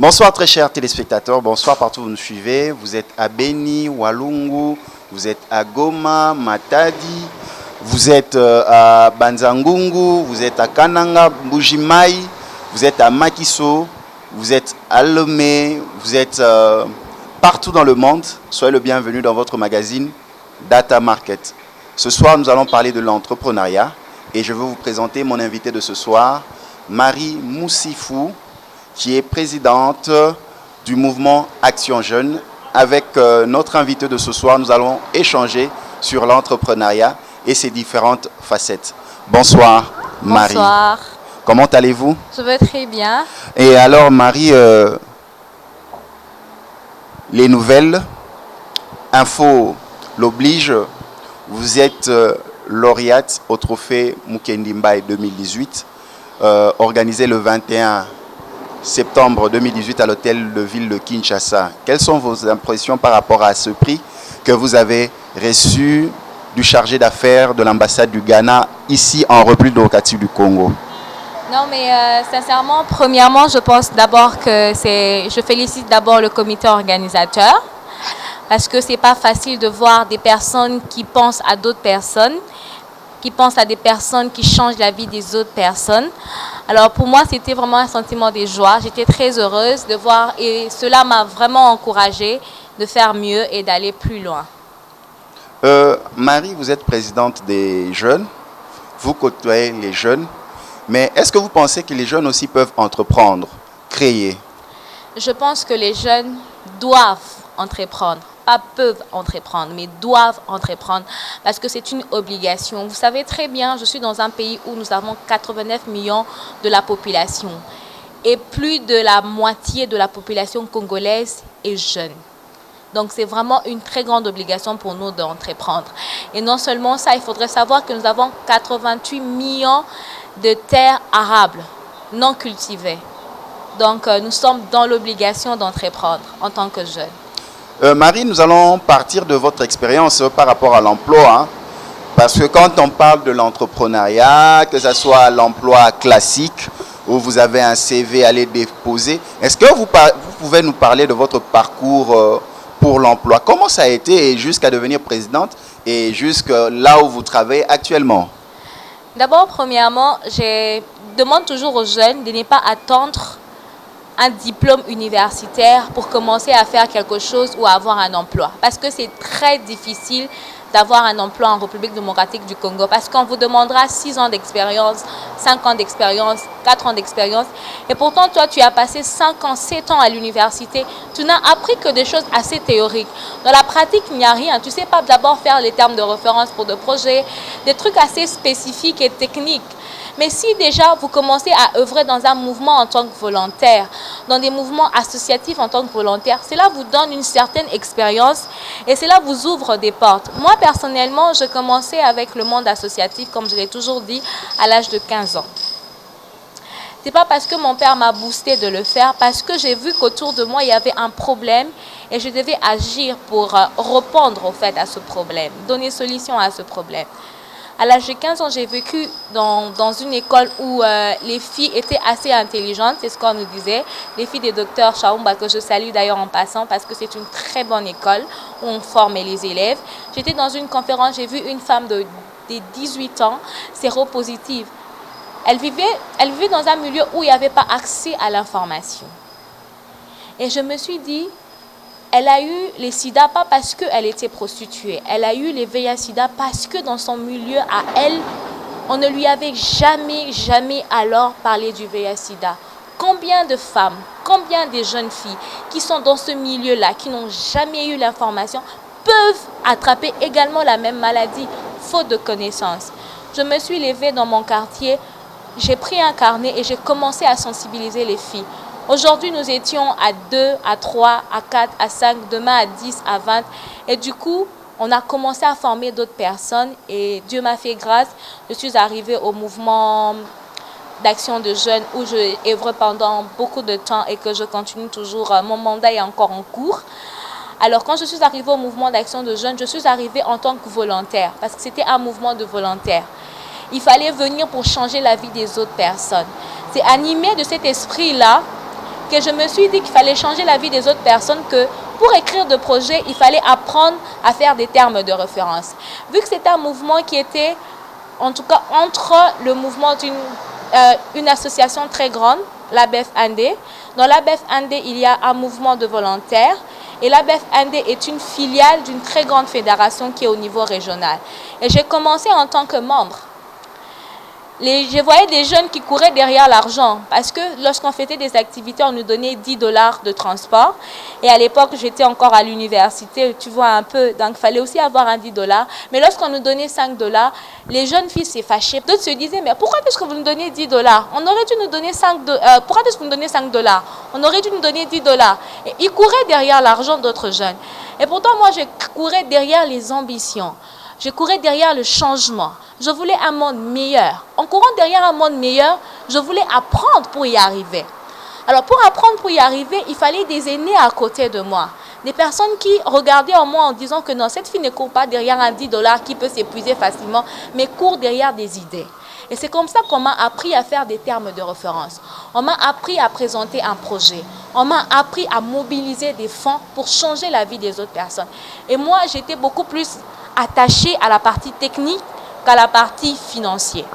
Bonsoir très chers téléspectateurs, bonsoir partout où vous nous suivez. Vous êtes à Beni, Walungu, vous êtes à Goma, Matadi, vous êtes à Banzangungu, vous êtes à Kananga, Mbujimai, vous êtes à Makiso, vous êtes à Lomé, vous êtes partout dans le monde. Soyez le bienvenu dans votre magazine Data Market. Ce soir, nous allons parler de l'entrepreneuriat et je vais vous présenter mon invité de ce soir, Marie Moussifou, qui est présidente du mouvement Action Jeune. Avec notre invité de ce soir, nous allons échanger sur l'entrepreneuriat et ses différentes facettes. Bonsoir, Marie. Bonsoir. Comment allez-vous? Je vais très bien. Et alors, Marie, les nouvelles, info l'oblige, vous êtes lauréate au trophée Mukendi Mbaye 2018, organisé le 21 septembre 2018 à l'hôtel de ville de Kinshasa. Quelles sont vos impressions par rapport à ce prix que vous avez reçu du chargé d'affaires de l'ambassade du Ghana ici en République démocratique du Congo? Non, mais sincèrement, premièrement, je pense d'abord que je félicite d'abord le comité organisateur parce que c'est pas facile de voir des personnes qui pensent à d'autres personnes, qui pensent à des personnes qui changent la vie des autres personnes. Alors pour moi, c'était vraiment un sentiment de joie. J'étais très heureuse de voir et cela m'a vraiment encouragée de faire mieux et d'aller plus loin. Marie, vous êtes présidente des jeunes, vous côtoyez les jeunes, mais est-ce que vous pensez que les jeunes aussi peuvent entreprendre, créer? Je pense que les jeunes doivent entreprendre. Pas peuvent entreprendre, mais doivent entreprendre parce que c'est une obligation. Vous savez très bien, je suis dans un pays où nous avons 89 millions de la population et plus de la moitié de la population congolaise est jeune. Donc c'est vraiment une très grande obligation pour nous d'entreprendre. Et non seulement ça, il faudrait savoir que nous avons 88 millions de terres arables non cultivées. Donc nous sommes dans l'obligation d'entreprendre en tant que jeunes. Marie, nous allons partir de votre expérience par rapport à l'emploi. Hein, parce que quand on parle de l'entrepreneuriat, que ce soit l'emploi classique, où vous avez un CV à aller déposer, est-ce que vous pouvez nous parler de votre parcours pour l'emploi? Comment ça a été jusqu'à devenir présidente et jusqu'à là où vous travaillez actuellement? D'abord, premièrement, je demande toujours aux jeunes de ne pas attendre un diplôme universitaire pour commencer à faire quelque chose ou à avoir un emploi. Parce que c'est très difficile d'avoir un emploi en République démocratique du Congo. Parce qu'on vous demandera 6 ans d'expérience, 5 ans d'expérience, 4 ans d'expérience. Et pourtant, toi, tu as passé 5 ans, 7 ans à l'université. Tu n'as appris que des choses assez théoriques. Dans la pratique, il n'y a rien. Tu ne sais pas d'abord faire les termes de référence pour des projets, des trucs assez spécifiques et techniques. Mais si déjà vous commencez à œuvrer dans un mouvement en tant que volontaire, dans des mouvements associatifs en tant que volontaire, cela vous donne une certaine expérience et cela vous ouvre des portes. Moi, personnellement, je commençais avec le monde associatif, comme je l'ai toujours dit, à l'âge de 15 ans. Ce n'est pas parce que mon père m'a boosté de le faire, parce que j'ai vu qu'autour de moi, il y avait un problème et je devais agir pour répondre au fait à ce problème, donner solution à ce problème. À l'âge de 15 ans, j'ai vécu dans une école où les filles étaient assez intelligentes, c'est ce qu'on nous disait. Les filles des docteurs Chaoumba, que je salue d'ailleurs en passant parce que c'est une très bonne école où on forme les élèves. J'étais dans une conférence, j'ai vu une femme de 18 ans, séropositive. Elle vivait dans un milieu où il n'y avait pas accès à l'information. Et je me suis dit, elle a eu les sida pas parce qu'elle était prostituée. Elle a eu les VIH-Sida parce que dans son milieu à elle, on ne lui avait jamais alors parlé du VIH-Sida. Combien de femmes, combien de jeunes filles qui sont dans ce milieu-là, qui n'ont jamais eu l'information, peuvent attraper également la même maladie, faute de connaissances. Je me suis levée dans mon quartier, j'ai pris un carnet et j'ai commencé à sensibiliser les filles. Aujourd'hui, nous étions à 2, à 3, à 4, à 5, demain à 10, à 20. Et du coup, on a commencé à former d'autres personnes et Dieu m'a fait grâce. Je suis arrivée au mouvement d'action de jeunes où je œuvre pendant beaucoup de temps et que je continue toujours. Mon mandat est encore en cours. Alors, quand je suis arrivée au mouvement d'action de jeunes, je suis arrivée en tant que volontaire parce que c'était un mouvement de volontaires. Il fallait venir pour changer la vie des autres personnes. C'est animé de cet esprit-là que je me suis dit qu'il fallait changer la vie des autres personnes, que pour écrire de projets, il fallait apprendre à faire des termes de référence. Vu que c'était un mouvement qui était, en tout cas, entre le mouvement d'une association très grande, l'ABF Andé. Dans l'ABF Andé, il y a un mouvement de volontaires. Et l'ABF Andé est une filiale d'une très grande fédération qui est au niveau régional. Et j'ai commencé en tant que membre. Je voyais des jeunes qui couraient derrière l'argent parce que lorsqu'on faisait des activités, on nous donnait 10 $ de transport. Et à l'époque, j'étais encore à l'université, tu vois un peu, donc il fallait aussi avoir un 10 $. Mais lorsqu'on nous donnait 5 $, les jeunes filles s'est fâchaient. D'autres se disaient, mais pourquoi est-ce que vous nous donnez 10 $? On aurait dû nous donner 5 $. Pourquoi est-ce que vous nous donnez 5 $? On aurait dû nous donner 10 $. Et ils couraient derrière l'argent d'autres jeunes. Et pourtant, moi, je courais derrière les ambitions. Je courais derrière le changement. Je voulais un monde meilleur. En courant derrière un monde meilleur, je voulais apprendre pour y arriver. Alors, pour apprendre pour y arriver, il fallait des aînés à côté de moi. Des personnes qui regardaient en moi en disant que non, cette fille ne court pas derrière un 10 $ qui peut s'épuiser facilement, mais court derrière des idées. Et c'est comme ça qu'on m'a appris à faire des termes de référence. On m'a appris à présenter un projet. On m'a appris à mobiliser des fonds pour changer la vie des autres personnes. Et moi, j'étais beaucoup plus attachée à la partie technique qu'à la partie financière.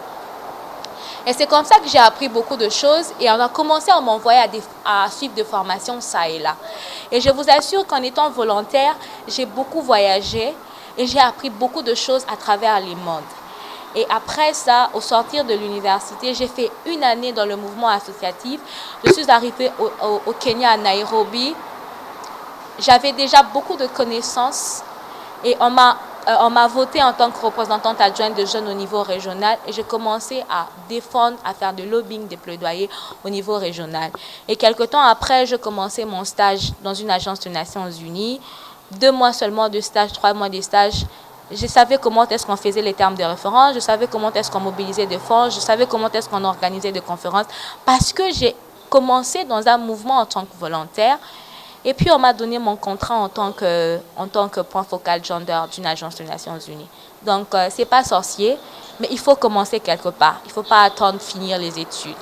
Et c'est comme ça que j'ai appris beaucoup de choses et on a commencé à m'envoyer à suivre des formations ça et là. Et je vous assure qu'en étant volontaire, j'ai beaucoup voyagé et j'ai appris beaucoup de choses à travers les mondes. Et après ça, au sortir de l'université, j'ai fait une année dans le mouvement associatif. Je suis arrivée au Kenya, à Nairobi. J'avais déjà beaucoup de connaissances et on m'a voté en tant que représentante adjointe de jeunes au niveau régional et j'ai commencé à défendre, à faire du lobbying, des plaidoyers au niveau régional. Et quelque temps après, j'ai commencé mon stage dans une agence des Nations Unies. 2 mois seulement de stage, 3 mois de stage. Je savais comment est-ce qu'on faisait les termes de référence, je savais comment est-ce qu'on mobilisait des fonds, je savais comment est-ce qu'on organisait des conférences parce que j'ai commencé dans un mouvement en tant que volontaire. Et puis, on m'a donné mon contrat en tant que point focal gender d'une agence des Nations Unies. Donc, ce n'est pas sorcier, mais il faut commencer quelque part. Il ne faut pas attendre de finir les études.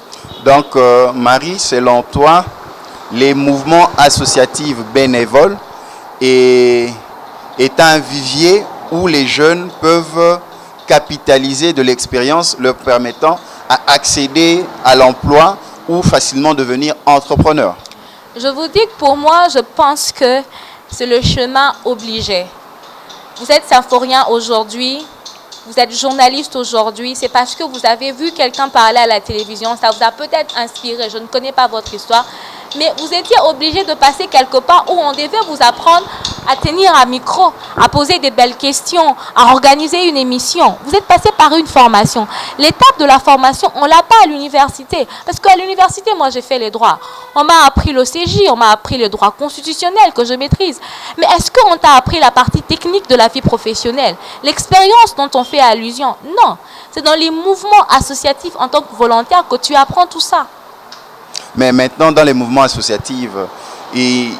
Donc, Marie, selon toi, les mouvements associatifs bénévoles est un vivier où les jeunes peuvent capitaliser de l'expérience leur permettant à accéder à l'emploi ou facilement devenir entrepreneur. Je vous dis que pour moi, je pense que c'est le chemin obligé. Vous êtes symphorien aujourd'hui, vous êtes journaliste aujourd'hui, c'est parce que vous avez vu quelqu'un parler à la télévision, ça vous a peut-être inspiré, je ne connais pas votre histoire, mais vous étiez obligé de passer quelque part où on devait vous apprendre à tenir un micro, à poser des belles questions, à organiser une émission. Vous êtes passé par une formation. L'étape de la formation, on ne l'a pas à l'université. Parce qu'à l'université, moi, j'ai fait les droits. On m'a appris l'OCJ, on m'a appris les droits constitutionnels que je maîtrise. Mais est-ce qu'on t'a appris la partie technique de la vie professionnelle? L'expérience dont on fait allusion? Non. C'est dans les mouvements associatifs en tant que volontaire que tu apprends tout ça. Mais maintenant, dans les mouvements associatifs, il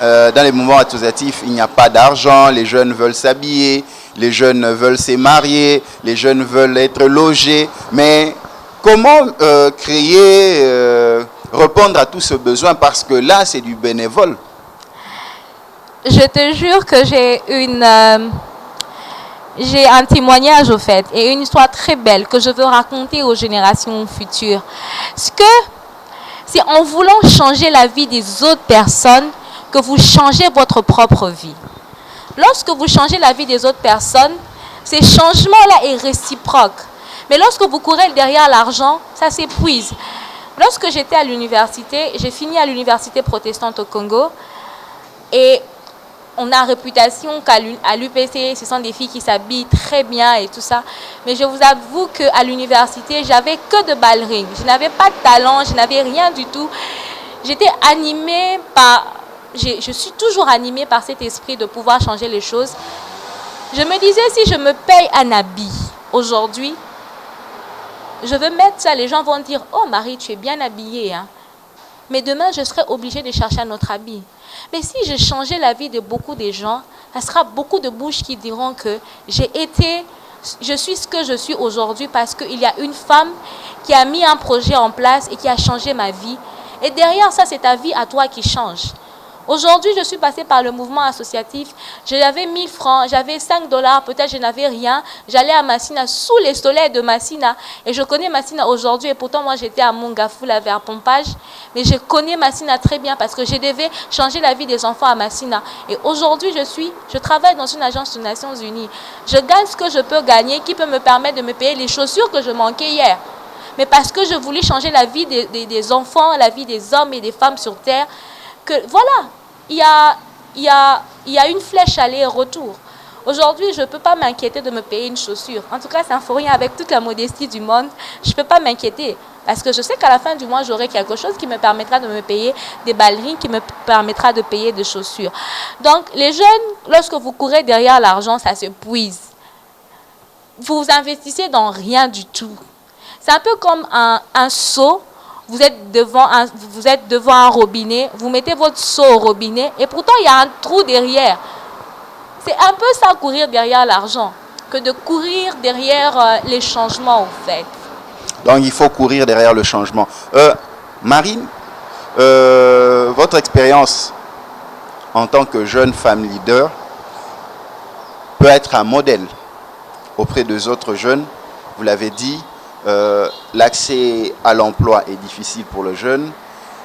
n'y a pas d'argent, les jeunes veulent s'habiller, les jeunes veulent se marier, les jeunes veulent être logés. Mais comment répondre à tout ce besoin? Parce que là, c'est du bénévole. Je te jure que j'ai un témoignage au fait et une histoire très belle que je veux raconter aux générations futures. C'est en voulant changer la vie des autres personnes que vous changez votre propre vie. Lorsque vous changez la vie des autres personnes, ces changements-là est réciproque. Mais lorsque vous courez derrière l'argent, ça s'épuise. Lorsque j'étais à l'université, j'ai fini à l'université protestante au Congo et on a réputation qu'à l'UPC, ce sont des filles qui s'habillent très bien et tout ça. Mais je vous avoue qu'à l'université, j'avais que de ballerines. Je n'avais pas de talent, je n'avais rien du tout. J'étais animée par... Je suis toujours animée par cet esprit de pouvoir changer les choses. Je me disais, si je me paye un habit aujourd'hui, je veux mettre ça, les gens vont dire, oh Marie, tu es bien habillée, hein. Mais demain, je serai obligée de chercher un autre habit. Mais si je changeais la vie de beaucoup de gens, ça sera beaucoup de bouches qui diront que je suis ce que je suis aujourd'hui parce qu'il y a une femme qui a mis un projet en place et qui a changé ma vie. Et derrière ça, c'est ta vie à toi qui change. Aujourd'hui, je suis passée par le mouvement associatif. J'avais 1000 francs, j'avais 5 dollars, peut-être je n'avais rien. J'allais à Massina, sous les soleils de Massina. Et je connais Massina aujourd'hui. Et pourtant, moi, j'étais à Mongafoula vers Pompage. Mais je connais Massina très bien parce que je devais changer la vie des enfants à Massina. Et aujourd'hui, je travaille dans une agence des Nations Unies. Je gagne ce que je peux gagner, qui peut me permettre de me payer les chaussures que je manquais hier. Mais parce que je voulais changer la vie des enfants, la vie des hommes et des femmes sur Terre, que voilà, il y a une flèche aller et retour. Aujourd'hui, je ne peux pas m'inquiéter de me payer une chaussure. En tout cas, ça ne faut rien avec toute la modestie du monde. Je ne peux pas m'inquiéter parce que je sais qu'à la fin du mois, j'aurai quelque chose qui me permettra de me payer des ballerines, qui me permettra de payer des chaussures. Donc, les jeunes, lorsque vous courez derrière l'argent, ça se puise. Vous investissez dans rien du tout. C'est un peu comme un seau. Vous êtes devant un robinet, vous mettez votre seau au robinet et pourtant il y a un trou derrière. C'est un peu ça, courir derrière l'argent, que de courir derrière les changements, au fait. Donc il faut courir derrière le changement. Marine, votre expérience en tant que jeune femme leader peut être un modèle auprès des autres jeunes. Vous l'avez dit, l'accès à l'emploi est difficile pour le jeune.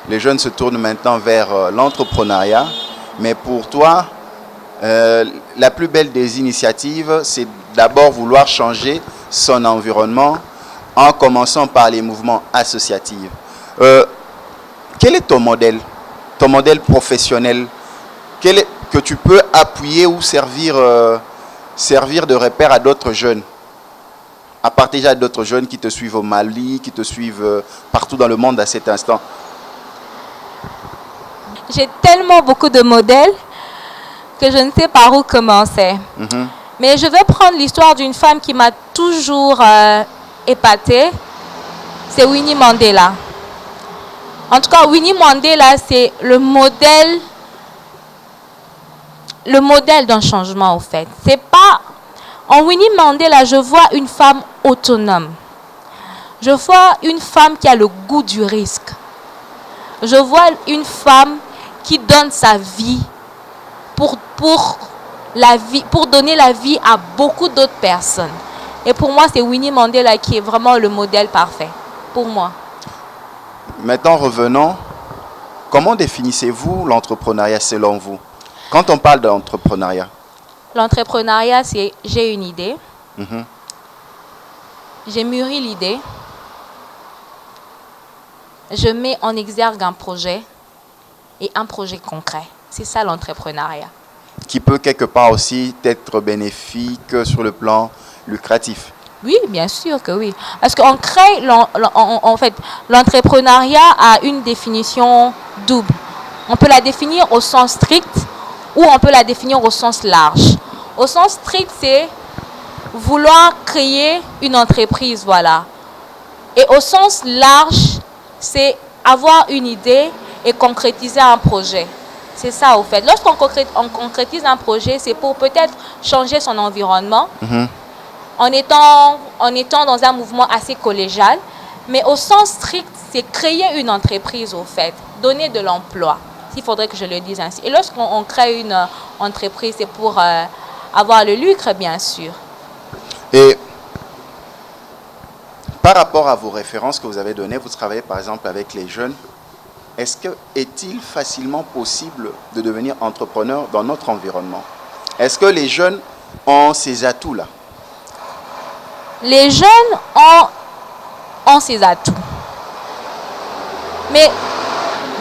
Les jeunes se tournent maintenant vers l'entrepreneuriat. Mais pour toi, la plus belle des initiatives, c'est d'abord vouloir changer son environnement en commençant par les mouvements associatifs. Quel est ton modèle professionnel que tu peux appuyer ou servir de repère à d'autres jeunes? À partager à d'autres jeunes qui te suivent au Mali, qui te suivent partout dans le monde à cet instant? J'ai tellement beaucoup de modèles que je ne sais par où commencer. Mais je vais prendre l'histoire d'une femme qui m'a toujours épatée. C'est Winnie Mandela. En tout cas, Winnie Mandela, c'est le modèle d'un changement, au fait. C'est pas... En Winnie Mandela, je vois une femme autonome. Je vois une femme qui a le goût du risque. Je vois une femme qui donne sa vie pour donner la vie à beaucoup d'autres personnes. Et pour moi, c'est Winnie Mandela qui est vraiment le modèle parfait, pour moi. Maintenant, revenons. Comment définissez-vous l'entrepreneuriat selon vous? Quand on parle d'entrepreneuriat? L'entrepreneuriat, c'est j'ai une idée, j'ai mûri l'idée, je mets en exergue un projet et un projet concret. C'est ça l'entrepreneuriat. Qui peut quelque part aussi être bénéfique sur le plan lucratif. Oui, bien sûr que oui. Parce qu'on crée, en fait, l'entrepreneuriat a une définition double. On peut la définir au sens strict ou on peut la définir au sens large. Au sens strict, c'est vouloir créer une entreprise, voilà. Et au sens large, c'est avoir une idée et concrétiser un projet. C'est ça, au fait. Lorsqu'on concrétise un projet, c'est pour peut-être changer son environnement en étant dans un mouvement assez collégial. Mais au sens strict, c'est créer une entreprise, au fait, donner de l'emploi. Il faudrait que je le dise ainsi. Et lorsqu'on crée une entreprise, c'est pour avoir le lucre, bien sûr. Et par rapport à vos références que vous avez données, vous travaillez par exemple avec les jeunes. Est-il facilement possible de devenir entrepreneur dans notre environnement? Est-ce que les jeunes ont ces atouts-là? Les jeunes ont ces atouts. Mais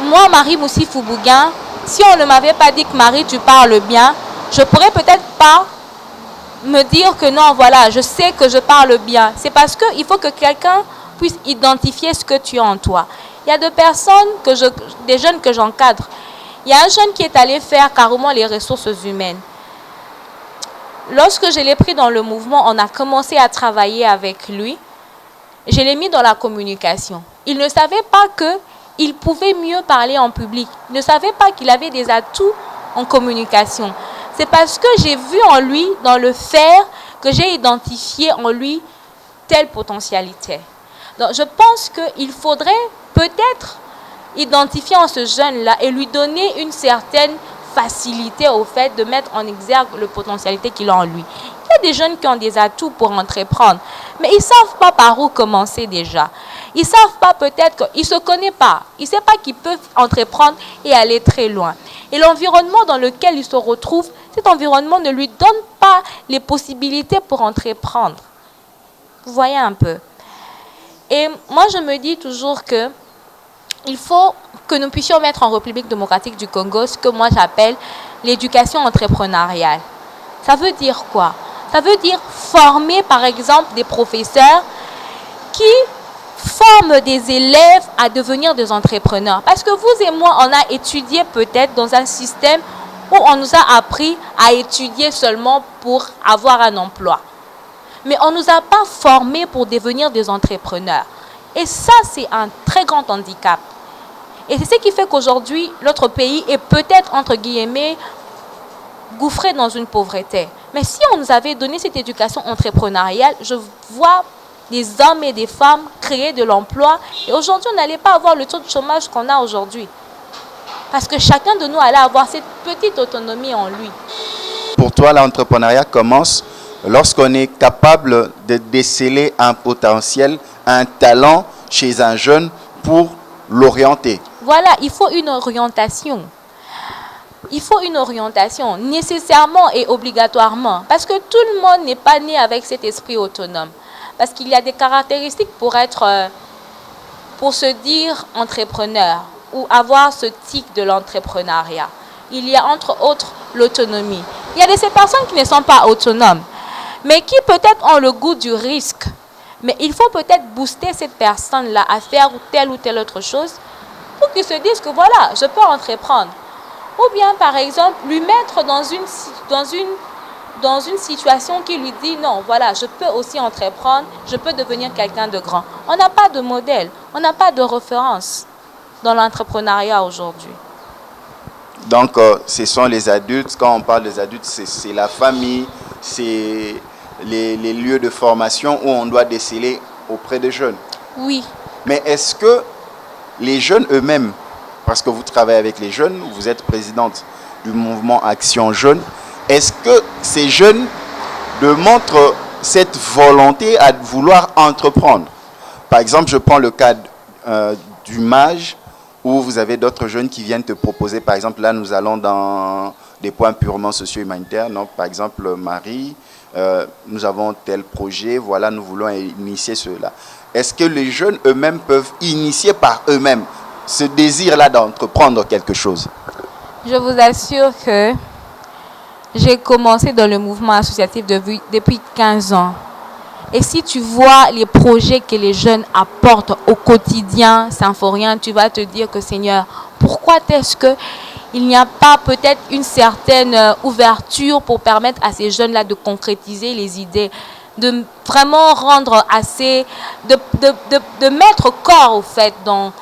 moi, Marie Moussi Foubouguin, si on ne m'avait pas dit que Marie, tu parles bien, je pourrais peut-être pas me dire que non, voilà, je sais que je parle bien. C'est parce qu'il faut que quelqu'un puisse identifier ce que tu as en toi. Il y a des jeunes que j'encadre. Il y a un jeune qui est allé faire carrément les ressources humaines. Lorsque je l'ai pris dans le mouvement, on a commencé à travailler avec lui. Je l'ai mis dans la communication. Il ne savait pas qu'il pouvait mieux parler en public. Il ne savait pas qu'il avait des atouts en communication. C'est parce que j'ai vu en lui, dans le faire, que j'ai identifié en lui telle potentialité. Donc, je pense qu'il faudrait peut-être identifier en ce jeune-là et lui donner une certaine facilité au fait de mettre en exergue le potentialité qu'il a en lui. Il y a des jeunes qui ont des atouts pour entreprendre, mais ils ne savent pas par où commencer déjà. Ils ne savent pas peut-être qu'ils ne se connaissent pas. Ils ne savent pas qu'ils peuvent entreprendre et aller très loin. Et l'environnement dans lequel ils se retrouvent, cet environnement ne lui donne pas les possibilités pour entreprendre. Vous voyez un peu. Et moi, je me dis toujours que il faut que nous puissions mettre en République démocratique du Congo ce que moi j'appelle l'éducation entrepreneuriale. Ça veut dire quoi? Ça veut dire former par exemple des professeurs qui forment des élèves à devenir des entrepreneurs. Parce que vous et moi, on a étudié peut-être dans un système où on nous a appris à étudier seulement pour avoir un emploi. Mais on ne nous a pas formés pour devenir des entrepreneurs. Et ça, c'est un très grand handicap. Et c'est ce qui fait qu'aujourd'hui, notre pays est peut-être, entre guillemets, gouffré dans une pauvreté. Mais si on nous avait donné cette éducation entrepreneuriale, je vois des hommes et des femmes créer de l'emploi. Et aujourd'hui, on n'allait pas avoir le taux de chômage qu'on a aujourd'hui. Parce que chacun de nous allait avoir cette petite autonomie en lui. Pour toi, l'entrepreneuriat commence lorsqu'on est capable de déceler un potentiel, un talent chez un jeune pour l'orienter. Voilà, il faut une orientation. Il faut une orientation, nécessairement et obligatoirement. Parce que tout le monde n'est pas né avec cet esprit autonome. Parce qu'il y a des caractéristiques pour se dire entrepreneur ou avoir ce tic de l'entrepreneuriat. Il y a entre autres l'autonomie. Il y a de ces personnes qui ne sont pas autonomes, mais qui peut-être ont le goût du risque. Mais il faut peut-être booster cette personne-là à faire telle ou telle autre chose pour qu'il se dise que voilà, je peux entreprendre. Ou bien, par exemple, lui mettre dans une situation qui lui dit non, voilà, je peux aussi entreprendre, je peux devenir quelqu'un de grand. On n'a pas de modèle, on n'a pas de référence dans l'entrepreneuriat aujourd'hui. Donc, ce sont les adultes. Quand on parle des adultes, c'est la famille, c'est les lieux de formation où on doit déceler auprès des jeunes. Oui. Mais est-ce que les jeunes eux-mêmes, parce que vous travaillez avec les jeunes, vous êtes présidente du mouvement Action Jeune, est-ce que ces jeunes démontrent cette volonté à vouloir entreprendre? Par exemple, je prends le cas du MAGE, où vous avez d'autres jeunes qui viennent te proposer, par exemple, là nous allons dans des points purement socio-humanitaires, non? Par exemple, Marie, nous avons tel projet, voilà, nous voulons initier cela. Est-ce que les jeunes eux-mêmes peuvent initier par eux-mêmes ce désir-là d'entreprendre quelque chose? Je vous assure que j'ai commencé dans le mouvement associatif depuis 15 ans. Et si tu vois les projets que les jeunes apportent au quotidien symphorien, tu vas te dire que Seigneur, pourquoi est-ce qu'il n'y a pas peut-être une certaine ouverture pour permettre à ces jeunes-là de concrétiser les idées, de vraiment rendre assez, de mettre corps au fait dans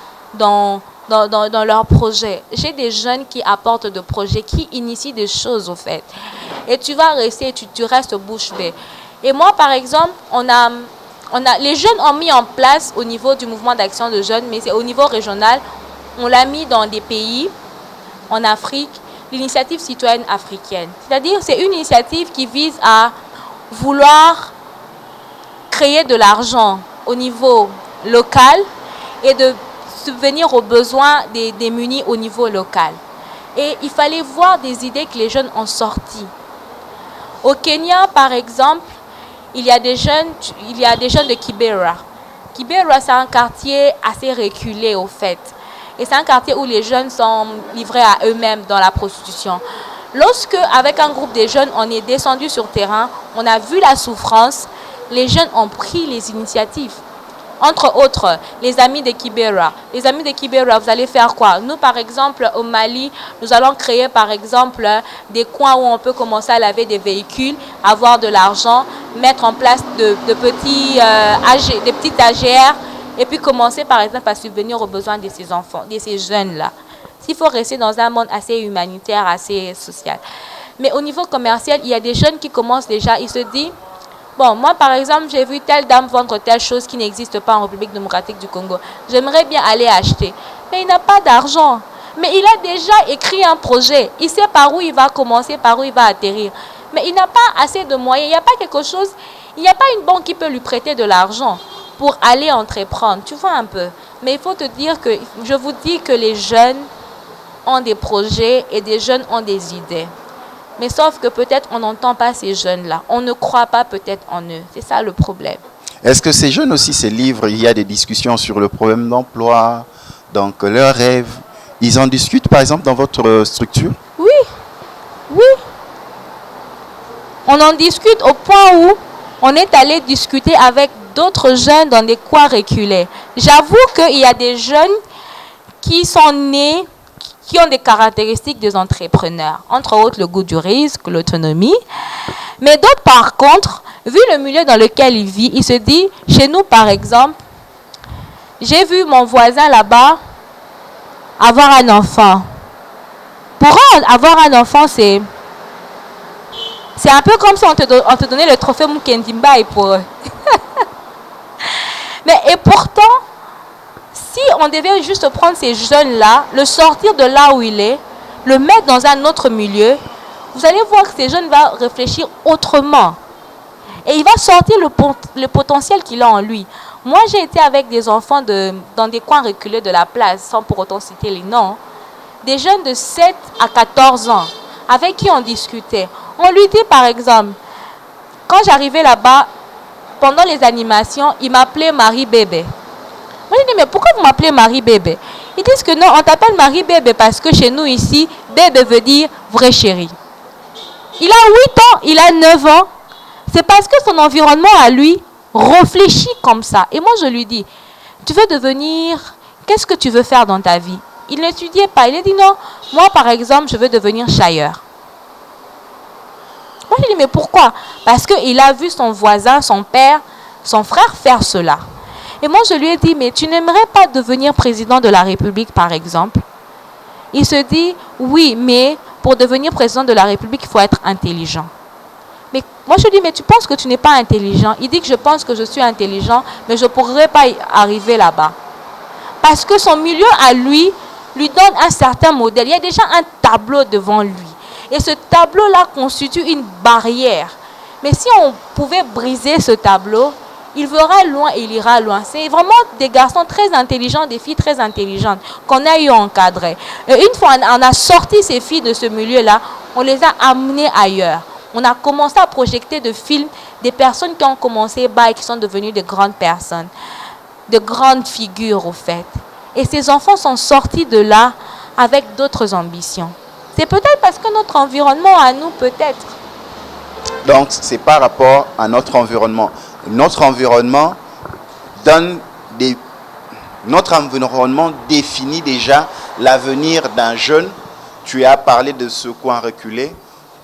leurs projets. J'ai des jeunes qui apportent des projets, qui initient des choses au fait. Et tu vas rester, tu restes bouche bée. Et moi, par exemple, les jeunes ont mis en place au niveau du mouvement d'action de jeunes, mais c'est au niveau régional. On l'a mis dans des pays en Afrique, l'initiative citoyenne africaine. C'est-à-dire, c'est une initiative qui vise à vouloir créer de l'argent au niveau local et de subvenir aux besoins des démunis au niveau local. Et il fallait voir des idées que les jeunes ont sorties. Au Kenya, par exemple, il y a des jeunes de Kibera. Kibera, c'est un quartier assez reculé au fait. Et c'est un quartier où les jeunes sont livrés à eux-mêmes dans la prostitution. Lorsque, avec un groupe de jeunes, on est descendu sur terrain, on a vu la souffrance, les jeunes ont pris les initiatives. Entre autres, les amis de Kibera. Les amis de Kibera, vous allez faire quoi? Nous, par exemple, au Mali, nous allons créer, par exemple, des coins où on peut commencer à laver des véhicules, avoir de l'argent, mettre en place des petites AGR, et puis commencer, par exemple, à subvenir aux besoins de ces enfants, de ces jeunes-là. Il faut rester dans un monde assez humanitaire, assez social. Mais au niveau commercial, il y a des jeunes qui commencent déjà, ils se disent, bon, moi, par exemple, j'ai vu telle dame vendre telle chose qui n'existe pas en République démocratique du Congo. J'aimerais bien aller acheter. mais il n'a pas d'argent. Mais il a déjà écrit un projet. Il sait par où il va commencer, par où il va atterrir. Mais il n'a pas assez de moyens. Il n'y a pas quelque chose, il n'y a pas une banque qui peut lui prêter de l'argent pour aller entreprendre. Tu vois un peu. Mais il faut te dire que, je vous dis que les jeunes ont des projets et des jeunes ont des idées. Mais sauf que peut-être on n'entend pas ces jeunes-là. On ne croit pas peut-être en eux. C'est ça le problème. Est-ce que ces jeunes aussi, ces livres, il y a des discussions sur le problème d'emploi, donc leurs rêves? Ils en discutent par exemple dans votre structure? Oui, oui. On en discute au point où on est allé discuter avec d'autres jeunes dans des coins reculés. J'avoue qu'il y a des jeunes qui sont nés, qui ont des caractéristiques des entrepreneurs. Entre autres, le goût du risque, l'autonomie. Mais d'autres, par contre, vu le milieu dans lequel il vit, il se dit, chez nous par exemple, j'ai vu mon voisin là-bas avoir un enfant. Pour eux, avoir un enfant, c'est un peu comme si on te donnait le trophée Mukendimbaï pour eux. Mais et pourtant, si on devait juste prendre ces jeunes-là, le sortir de là où il est, le mettre dans un autre milieu, vous allez voir que ces jeunes vont réfléchir autrement. Et il va sortir le potentiel qu'il a en lui. Moi, j'ai été avec des enfants dans des coins reculés de la place, sans pour autant citer les noms, des jeunes de 7 à 14 ans, avec qui on discutait. On lui dit par exemple, quand j'arrivais là-bas, pendant les animations, il m'appelait Marie-Bébé. Moi, je dis, mais pourquoi vous m'appelez Marie-Bébé? Ils disent que non, on t'appelle Marie-Bébé parce que chez nous ici, bébé veut dire vrai chéri. Il a 8 ans, il a 9 ans. C'est parce que son environnement à lui réfléchit comme ça. Et moi, je lui dis, tu veux devenir, qu'est-ce que tu veux faire dans ta vie? Il n'étudiait pas. Il a dit non, moi par exemple, je veux devenir chailleur. Moi, je lui dis, mais pourquoi? Parce qu'il a vu son voisin, son père, son frère faire cela. Et moi, je lui ai dit, mais tu n'aimerais pas devenir président de la République, par exemple? Il se dit, oui, mais pour devenir président de la République, il faut être intelligent. Mais moi, je lui dis, mais tu penses que tu n'es pas intelligent? Il dit que je pense que je suis intelligent, mais je ne pourrais pas y arriver là-bas. Parce que son milieu à lui donne un certain modèle. Il y a déjà un tableau devant lui. Et ce tableau-là constitue une barrière. Mais si on pouvait briser ce tableau, il verra loin et il ira loin. C'est vraiment des garçons très intelligents, des filles très intelligentes qu'on a eu encadrées. Et une fois on a sorti ces filles de ce milieu-là, on les a amenées ailleurs. On a commencé à projeter des films des personnes qui ont commencé bas et qui sont devenues de grandes personnes, de grandes figures au fait. Et ces enfants sont sortis de là avec d'autres ambitions. C'est peut-être parce que notre environnement à nous, peut-être. Donc, c'est par rapport à notre environnement. Notre environnement définit déjà l'avenir d'un jeune. Tu as parlé de ce coin reculé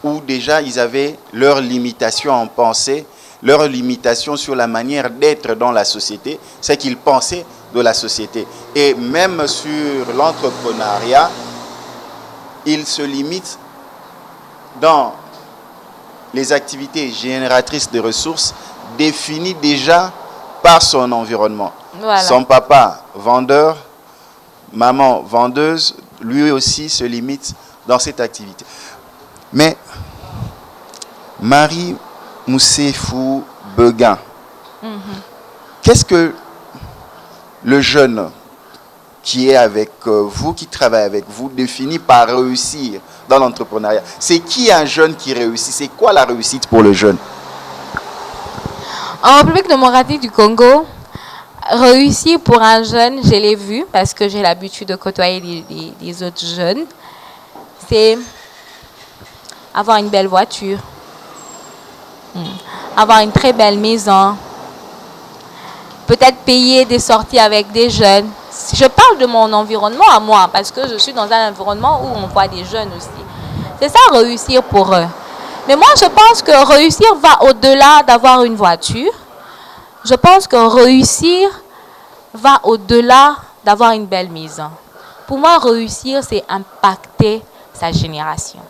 où déjà ils avaient leurs limitations en pensée, leurs limitations sur la manière d'être dans la société, c'est qu'ils pensaient de la société. Et même sur l'entrepreneuriat, ils se limitent dans les activités génératrices de ressources définies déjà par son environnement. Voilà. Son papa, vendeur, maman, vendeuse, lui aussi se limite dans cette activité. Mais Marie Moussefou Beguin, qu'est-ce que le jeune qui est avec vous, qui travaille avec vous, définit par réussir dans l'entrepreneuriat? C'est qui un jeune qui réussit? C'est quoi la réussite pour le jeune? En République démocratique du Congo, réussir pour un jeune, je l'ai vu parce que j'ai l'habitude de côtoyer les autres jeunes, c'est avoir une belle voiture, avoir une très belle maison, peut-être payer des sorties avec des jeunes. Je parle de mon environnement à moi parce que je suis dans un environnement où on voit des jeunes aussi. C'est ça réussir pour eux. Mais moi, je pense que réussir va au-delà d'avoir une voiture. Je pense que réussir va au-delà d'avoir une belle maison. Pour moi, réussir, c'est impacter sa génération.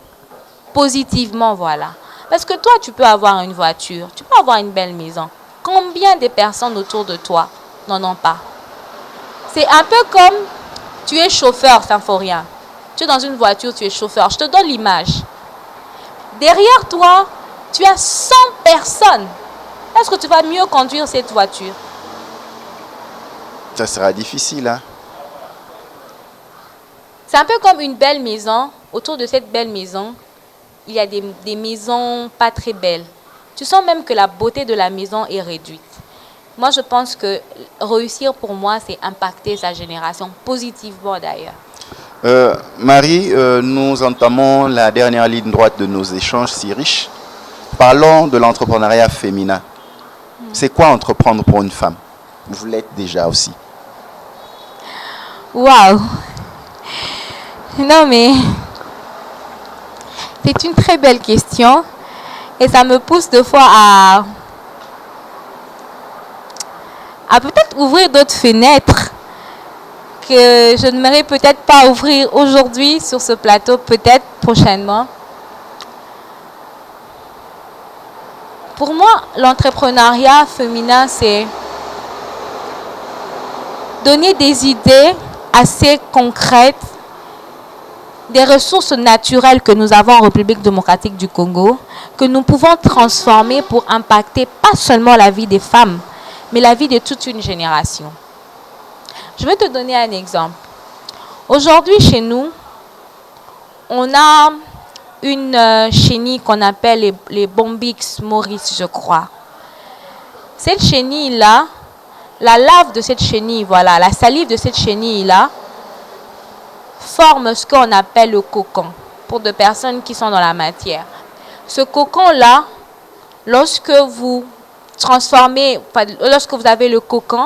Positivement, voilà. Parce que toi, tu peux avoir une voiture, tu peux avoir une belle maison. Combien de personnes autour de toi n'en ont pas? C'est un peu comme Tu es chauffeur, Symphorien. Tu es dans une voiture, tu es chauffeur. Je te donne l'image. Derrière toi, tu as 100 personnes. Est-ce que tu vas mieux conduire cette voiture? Ça sera difficile, hein? C'est un peu comme une belle maison. Autour de cette belle maison, il y a des maisons pas très belles. Tu sens même que la beauté de la maison est réduite. Moi, je pense que réussir pour moi, c'est impacter sa génération, positivement d'ailleurs. Marie, nous entamons la dernière ligne droite de nos échanges si riches. Parlons de l'entrepreneuriat féminin. C'est quoi entreprendre pour une femme? Vous l'êtes déjà aussi. Waouh! Non mais, c'est une très belle question et ça me pousse deux fois à peut-être ouvrir d'autres fenêtres que je n'aimerais peut-être pas ouvrir aujourd'hui sur ce plateau, peut-être prochainement. Pour moi, l'entrepreneuriat féminin, c'est donner des idées assez concrètes, des ressources naturelles que nous avons en République démocratique du Congo, que nous pouvons transformer pour impacter pas seulement la vie des femmes, mais la vie de toute une génération. Je vais te donner un exemple. Aujourd'hui, chez nous, on a une chenille qu'on appelle les Bombix Maurice, je crois. Cette chenille-là, la lave de cette chenille, voilà, la salive de cette chenille-là, forme ce qu'on appelle le cocon, pour des personnes qui sont dans la matière. Ce cocon-là, lorsque vous transformez, lorsque vous avez le cocon,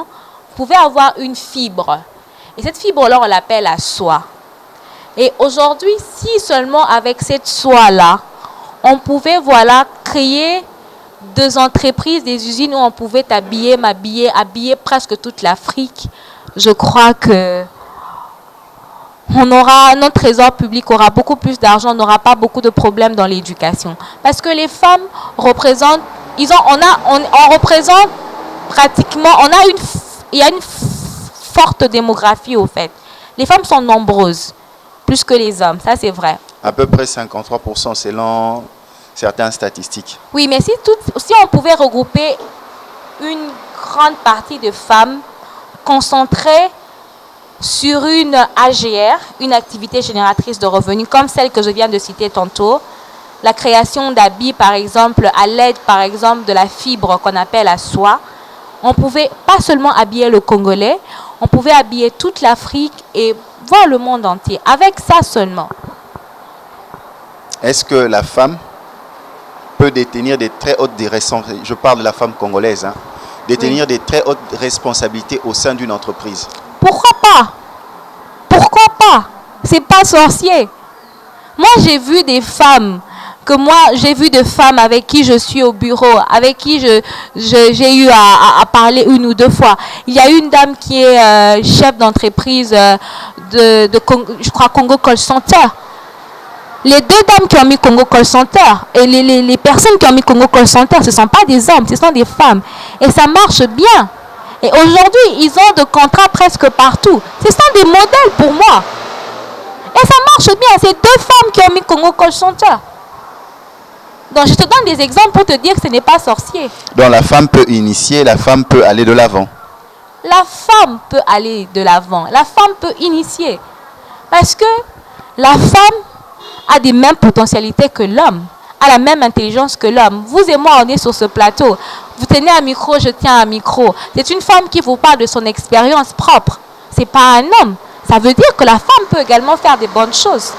vous pouvez avoir une fibre. Et cette fibre-là, on l'appelle la soie. Et aujourd'hui, si seulement avec cette soie-là, on pouvait, voilà, créer des entreprises, des usines où on pouvait habiller presque toute l'Afrique, je crois que notre trésor public aura beaucoup plus d'argent, on n'aura pas beaucoup de problèmes dans l'éducation. Parce que les femmes représentent, on représente pratiquement, il y a une forte démographie au fait. Les femmes sont nombreuses, plus que les hommes, ça c'est vrai. À peu près 53% selon certaines statistiques. Oui, mais si on pouvait regrouper une grande partie de femmes concentrées sur une AGR, une activité génératrice de revenus, comme celle que je viens de citer tantôt, la création d'habits, par exemple, à l'aide, par exemple, de la fibre qu'on appelle la soie, on pouvait pas seulement habiller le Congolais, on pouvait habiller toute l'Afrique et voir le monde entier, avec ça seulement. Est-ce que la femme peut détenir des très hautes responsabilités, je parle de la femme congolaise, hein, détenir oui, des très hautes responsabilités au sein d'une entreprise? Pourquoi pas? Pourquoi pas? C'est pas sorcier. Moi, j'ai vu des femmes, avec qui je suis au bureau, avec qui j'ai eu à parler une ou deux fois. Il y a une dame qui est chef d'entreprise je crois, Congo Call Center. Les deux dames qui ont mis Congo Call Center et les personnes qui ont mis Congo Call Center, ce ne sont pas des hommes, ce sont des femmes. Et ça marche bien. Et aujourd'hui, ils ont des contrats presque partout. Ce sont des modèles pour moi. Et ça marche bien. C'est deux femmes qui ont mis Congo Call Center. Donc, je te donne des exemples pour te dire que ce n'est pas sorcier. Donc, la femme peut initier, la femme peut aller de l'avant. La femme peut aller de l'avant. La femme peut initier. Parce que la femme a des mêmes potentialités que l'homme, a la même intelligence que l'homme. Vous et moi, on est sur ce plateau. Vous tenez un micro, je tiens un micro. C'est une femme qui vous parle de son expérience propre. Ce n'est pas un homme. Ça veut dire que la femme peut également faire des bonnes choses.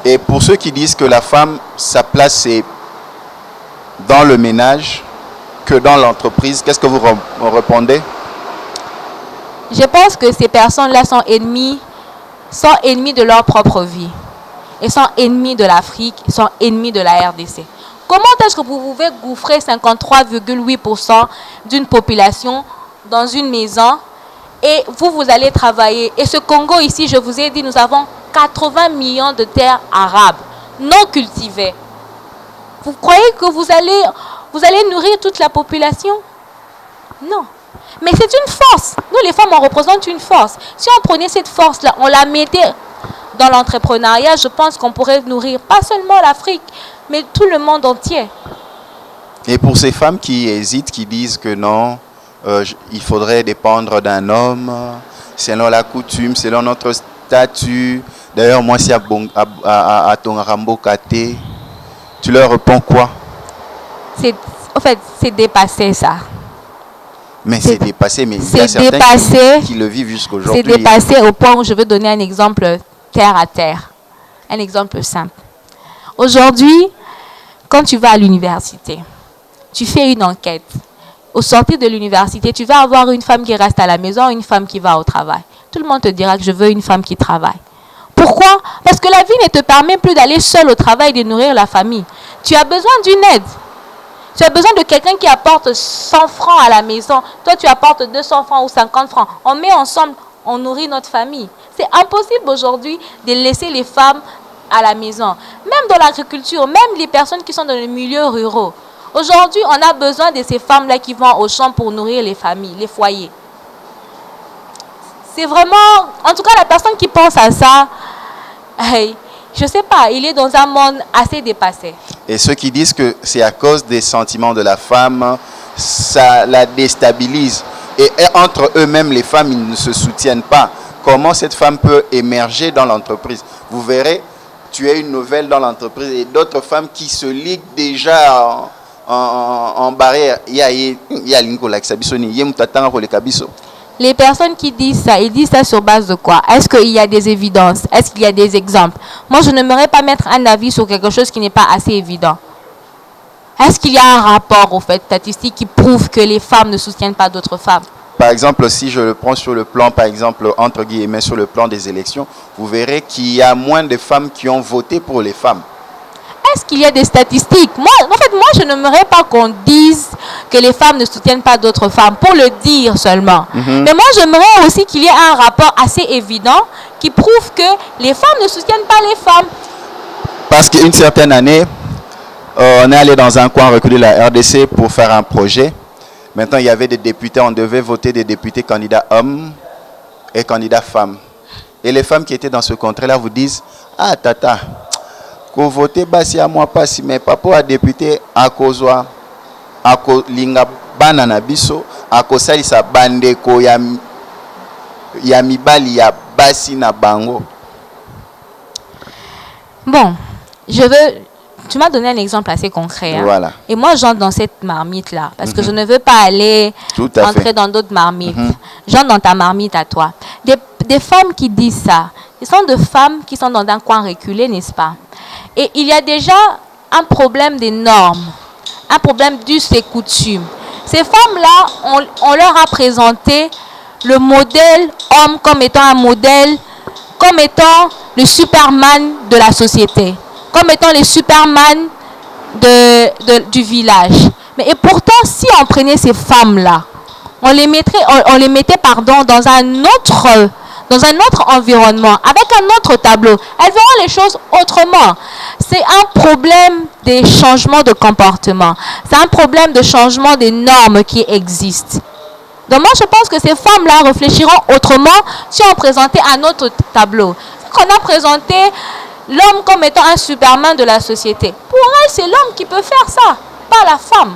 Et pour ceux qui disent que la femme, sa place c'est dans le ménage que dans l'entreprise, qu'est-ce que vous répondez? Je pense que ces personnes-là sont ennemies de leur propre vie. Ils sont ennemis de l'Afrique, ils sont ennemis de la RDC. Comment est-ce que vous pouvez gouffrer 53,8% d'une population dans une maison et vous allez travailler? Et ce Congo ici, je vous ai dit, nous avons 80 millions de terres arables non cultivées. Vous croyez que vous allez nourrir toute la population? Non. Mais c'est une force. Nous, les femmes, on représente une force. Si on prenait cette force-là, on la mettait dans l'entrepreneuriat, je pense qu'on pourrait nourrir pas seulement l'Afrique, mais tout le monde entier. Et pour ces femmes qui hésitent, qui disent que non, il faudrait dépendre d'un homme, selon la coutume, selon notre statut. D'ailleurs, moi, si à ton Rambo Kate, tu leur réponds quoi? En fait, c'est dépassé ça. Mais c'est dépassé, mais il y a certains qui le vivent jusqu'aujourd'hui. C'est dépassé au point où je veux donner un exemple terre à terre. Un exemple simple. Aujourd'hui, quand tu vas à l'université, tu fais une enquête. Au sortir de l'université, tu vas avoir une femme qui reste à la maison, une femme qui va au travail. Tout le monde te dira que je veux une femme qui travaille. Pourquoi? Parce que la vie ne te permet plus d'aller seule au travail et de nourrir la famille. Tu as besoin d'une aide. Tu as besoin de quelqu'un qui apporte 100 francs à la maison. Toi, tu apportes 200 francs ou 50 francs. On met ensemble, on nourrit notre famille. C'est impossible aujourd'hui de laisser les femmes à la maison. Même dans l'agriculture, même les personnes qui sont dans les milieux ruraux. Aujourd'hui, on a besoin de ces femmes-là qui vont au champ pour nourrir les familles, les foyers. C'est vraiment... En tout cas, la personne qui pense à ça, je ne sais pas, il est dans un monde assez dépassé. Et ceux qui disent que c'est à cause des sentiments de la femme, ça la déstabilise. Et entre eux-mêmes, les femmes, ils ne se soutiennent pas. Comment cette femme peut émerger dans l'entreprise? Vous verrez, tu as une nouvelle dans l'entreprise et d'autres femmes qui se liguent déjà en barrière. Les personnes qui disent ça, ils disent ça sur base de quoi? Est-ce qu'il y a des évidences? Est-ce qu'il y a des exemples? Moi, je n'aimerais pas mettre un avis sur quelque chose qui n'est pas assez évident. Est-ce qu'il y a un rapport, au fait, statistique qui prouve que les femmes ne soutiennent pas d'autres femmes? Par exemple, si je le prends sur le plan, par exemple, entre guillemets, sur le plan des élections, vous verrez qu'il y a moins de femmes qui ont voté pour les femmes. Est-ce qu'il y a des statistiques? Moi, je n'aimerais pas qu'on dise que les femmes ne soutiennent pas d'autres femmes, pour le dire seulement. Mais moi, j'aimerais aussi qu'il y ait un rapport assez évident qui prouve que les femmes ne soutiennent pas les femmes. Parce qu'une certaine année, on est allé dans un coin reculé de la RDC pour faire un projet. Maintenant, il y avait des députés, on devait voter des députés candidats hommes et candidats femmes. Et les femmes qui étaient dans ce contrée-là vous disent, « Ah, tata, qu'on vote basi à moi pas si mais papa a député à kozwa à ko linga banana biso à ko salisa bandeko ya mibali ya basi na bango. » Bon, tu m'as donné un exemple assez concret. Hein? Voilà. Et moi, j'entre dans cette marmite-là. Parce que je ne veux pas aller entrer dans d'autres marmites. J'entre dans ta marmite à toi. Des femmes qui disent ça, ce sont des femmes qui sont dans un coin reculé, n'est-ce pas? Et il y a déjà un problème des normes, un problème d'us et coutumes. Ces femmes-là, on leur a présenté le modèle homme comme étant un modèle, comme étant le Superman de la société, comme étant les Superman du village. Mais et pourtant, si on prenait ces femmes-là, on les mettait dans un autre environnement, avec un autre tableau, elles verront les choses autrement. C'est un problème des changements de comportement. C'est un problème de changement des normes qui existent. Donc moi, je pense que ces femmes-là réfléchiront autrement si on présentait un autre tableau. On a présenté l'homme comme étant un Superman de la société. Pour elle, c'est l'homme qui peut faire ça, pas la femme.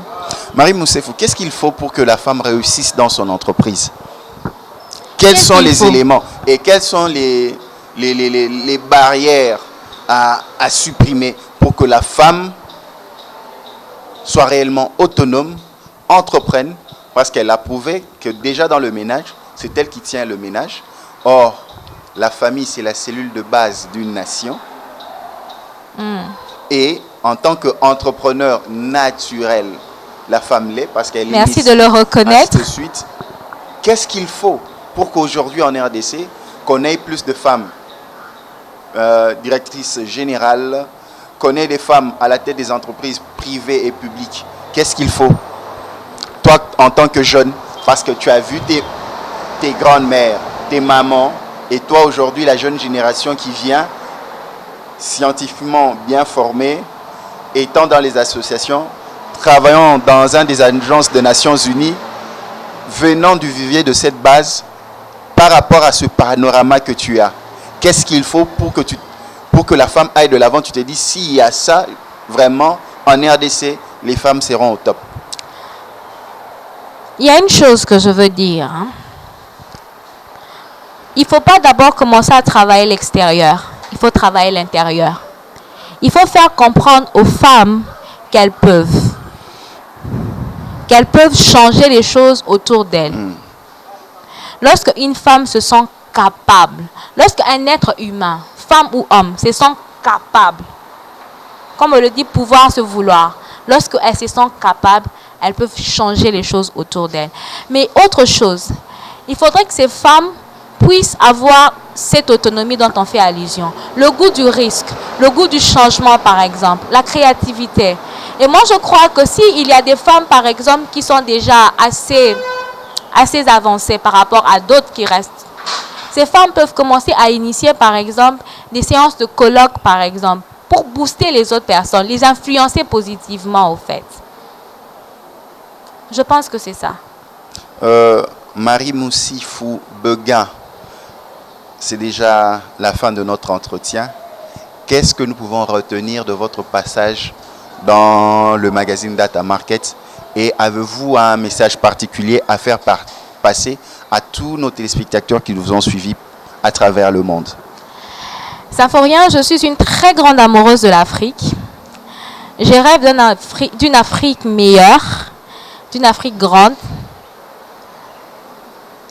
Marie Moussefou, qu'est-ce qu'il faut pour que la femme réussisse dans son entreprise? Quels sont les éléments et quelles sont les barrières à supprimer pour que la femme soit réellement autonome, entreprenne, parce qu'elle a prouvé que déjà dans le ménage, c'est elle qui tient le ménage. Or, la famille, c'est la cellule de base d'une nation. Et en tant qu'entrepreneur naturel, la femme l'est parce qu'elle est... Merci de le reconnaître. Qu'est-ce qu'il faut pour qu'aujourd'hui en RDC, qu'on ait plus de femmes directrices générales, qu'on ait des femmes à la tête des entreprises privées et publiques? Qu'est-ce qu'il faut? Toi, en tant que jeune, parce que tu as vu tes grandes-mères, tes mamans, et toi aujourd'hui, la jeune génération qui vient, scientifiquement bien formée, étant dans les associations, travaillant dans une des agences des Nations Unies, venant du vivier de cette base, par rapport à ce panorama que tu as, qu'est-ce qu'il faut pour que la femme aille de l'avant? Tu te dis, s'il y a ça, vraiment, en RDC, les femmes seront au top. Il y a une chose que je veux dire. Hein. Il ne faut pas d'abord commencer à travailler l'extérieur. Il faut travailler l'intérieur. Il faut faire comprendre aux femmes qu'elles peuvent changer les choses autour d'elles. Lorsque une femme se sent capable, lorsqu'un être humain, femme ou homme, se sent capable, comme on le dit, pouvoir se vouloir, lorsqu'elles se sentent capables, elles peuvent changer les choses autour d'elles. Mais autre chose, il faudrait que ces femmes puissent avoir cette autonomie dont on fait allusion. Le goût du risque, le goût du changement par exemple, la créativité. Et moi je crois que s'il y a des femmes par exemple qui sont déjà assez avancées par rapport à d'autres qui restent, ces femmes peuvent commencer à initier par exemple des séances de colloques par exemple pour booster les autres personnes, les influencer positivement au fait. Je pense que c'est ça. Marie Moussifou Beguin, c'est déjà la fin de notre entretien. Qu'est-ce que nous pouvons retenir de votre passage dans le magazine Data Market? Et avez-vous un message particulier à faire passer à tous nos téléspectateurs qui nous ont suivis à travers le monde? Symphorien, je suis une très grande amoureuse de l'Afrique. Je rêve d'une Afrique meilleure, d'une Afrique grande.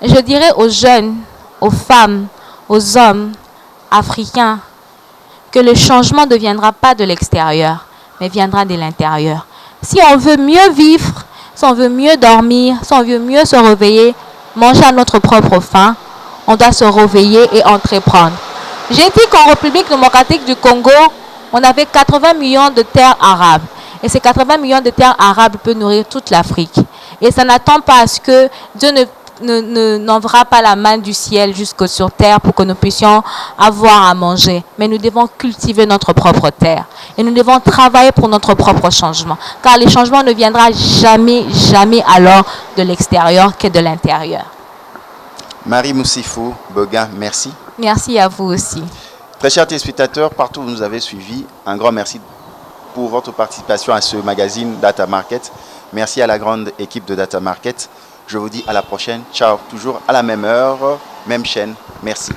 Je dirais aux jeunes, aux femmes, aux hommes africains que le changement ne viendra pas de l'extérieur, mais viendra de l'intérieur. Si on veut mieux vivre, si on veut mieux dormir, si on veut mieux se réveiller, manger à notre propre faim, on doit se réveiller et entreprendre. J'ai dit qu'en République démocratique du Congo, on avait 80 millions de terres arables. Et ces 80 millions de terres arables peuvent nourrir toute l'Afrique. Et ça n'attend pas à ce que Dieu n'enverra pas la main du ciel jusque sur terre pour que nous puissions avoir à manger. Mais nous devons cultiver notre propre terre. Et nous devons travailler pour notre propre changement. Car les changements ne viendront jamais, jamais alors de l'extérieur que de l'intérieur. Marie Moussifou Beguin, merci. Merci à vous aussi. Très chers téléspectateurs, partout où vous nous avez suivis, un grand merci pour votre participation à ce magazine Data Market. Merci à la grande équipe de Data Market. Je vous dis à la prochaine. Ciao. Toujours à la même heure, même chaîne. Merci.